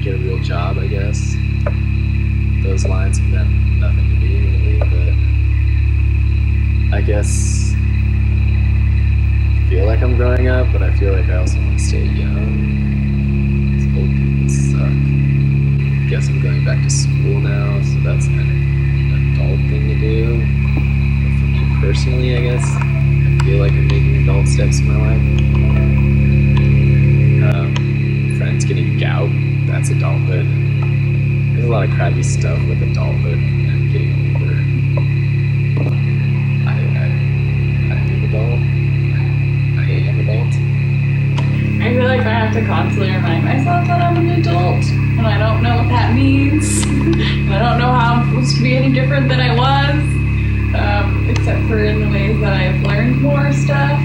get a real job, I guess. Those lines have meant nothing to me lately, but I guess I feel like I'm growing up, but I feel like I also want to stay young. These old people suck. I guess I'm going back to school now, so that's kind of an adult thing to do. But for me personally, I guess, I feel like I'm making adult steps in my life. Friends getting gout, that's adulthood. There's a lot of crappy stuff with adulthood and getting older. I'm an adult. I am adult. I feel like I have to constantly remind myself that I'm an adult, and I don't know what that means. And I don't know how I'm supposed to be any different than I was, except for in the ways that I've learned more stuff.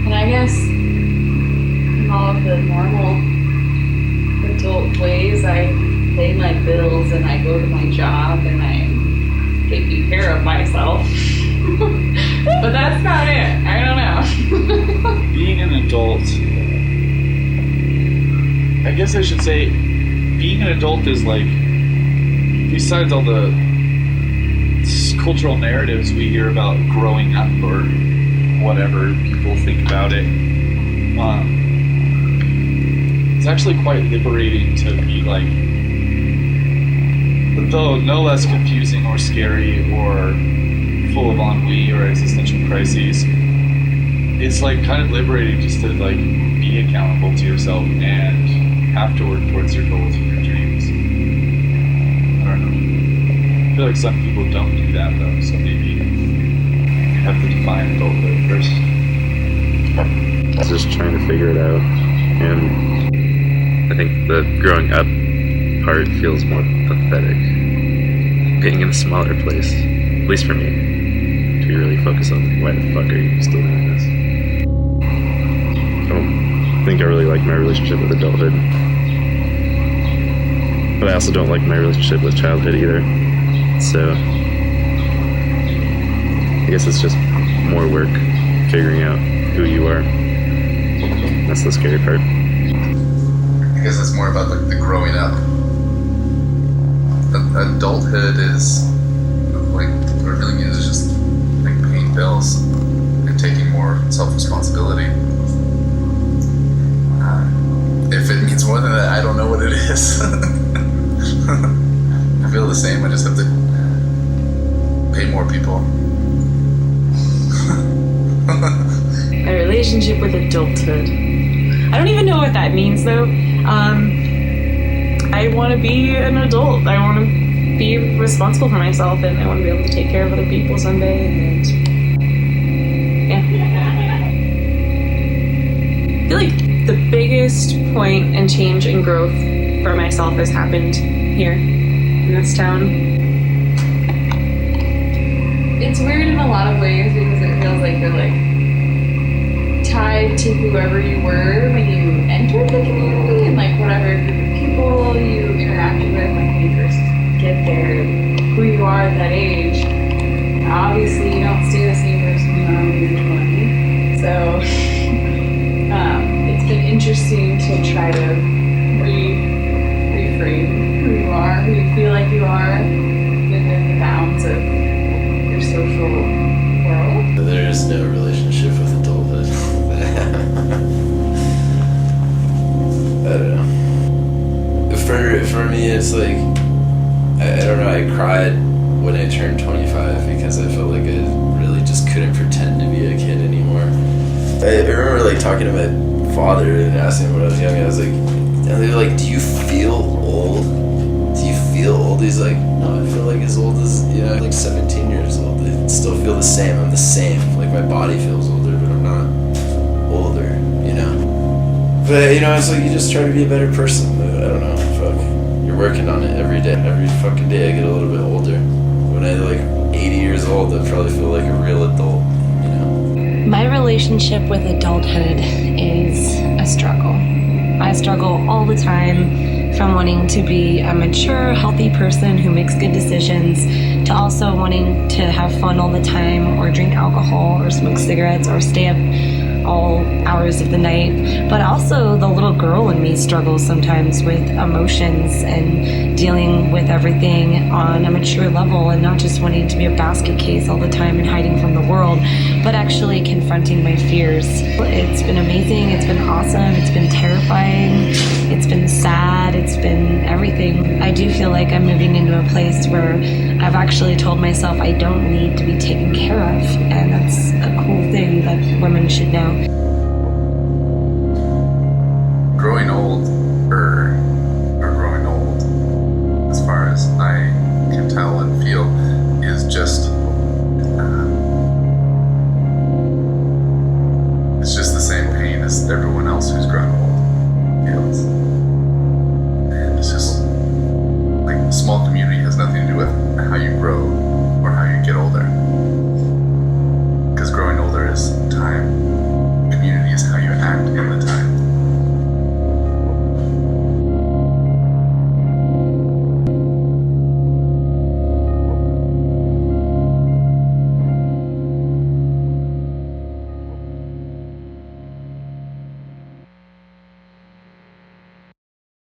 And I guess in all of the normal adult ways, I pay my bills and I go to my job and I'm taking care of myself. But that's about it. I don't know. Being an adult, I guess I should say, being an adult is like, besides all the cultural narratives we hear about growing up or whatever people think about it, it's actually quite liberating to be like, though no less confusing or scary or full of ennui or existential crises, it's like kind of liberating just to like be accountable to yourself and have to work towards your goals and your dreams. I don't know. I feel like some people don't do that though, so maybe you have to define adulthood first. I was just trying to figure it out, and I think the growing up part feels more pathetic. Being in a smaller place, at least for me, to really focus on why the fuck are you still doing this? I don't think I really like my relationship with adulthood, but I also don't like my relationship with childhood either. So I guess it's just more work figuring out who you are. That's the scary part. I guess it's more about the growing up. Adulthood is like, what it really means is just like paying bills and taking more self-responsibility. If it means more than that, I don't know what it is. I feel the same. I just have to pay more people. My relationship with adulthood. I don't even know what that means though. I want to be an adult. I want to be responsible for myself, and I want to be able to take care of other people someday. And yeah, I feel like the biggest point and change and growth for myself has happened here in this town. It's weird in a lot of ways because it feels like you're like tied to whoever you were when you entered the community and like whatever group of people you interacted with like when you first get there, who you are at that age. Obviously you don't stay the same person you are when you're 20. So it's been interesting to try to reframe who you are, who you feel like you are within the bounds of your social world. There is no relationship with adulthood. I don't know. For me, it's like, I don't know, I cried when I turned 25 because I felt like I really just couldn't pretend to be a kid anymore. I remember like talking to my father and asking him when I was young, I was like, and they were like, do you feel old? Do you feel old? He's like, no, I feel like as old as, like 17 years old. I still feel the same. I'm the same. Like my body feels older, but I'm not older, But, it's like you just try to be a better person. I don't know, fuck. You're working on it every day. Every fucking day I get a little bit older. When I'm like 80 years old, I probably feel like a real adult, My relationship with adulthood is a struggle. I struggle all the time, from wanting to be a mature, healthy person who makes good decisions to also wanting to have fun all the time or drink alcohol or smoke cigarettes or stay up all hours of the night. But also the little girl in me struggles sometimes with emotions and dealing with everything on a mature level, and not just wanting to be a basket case all the time and hiding from the world, but actually confronting my fears. It's been amazing, it's been awesome, it's been terrifying, it's been sad, it's been everything. I do feel like I'm moving into a place where I've actually told myself I don't need to be taken care of, and that's a cool thing that women should know. Growing old, or growing old, as far as I can tell and feel, is just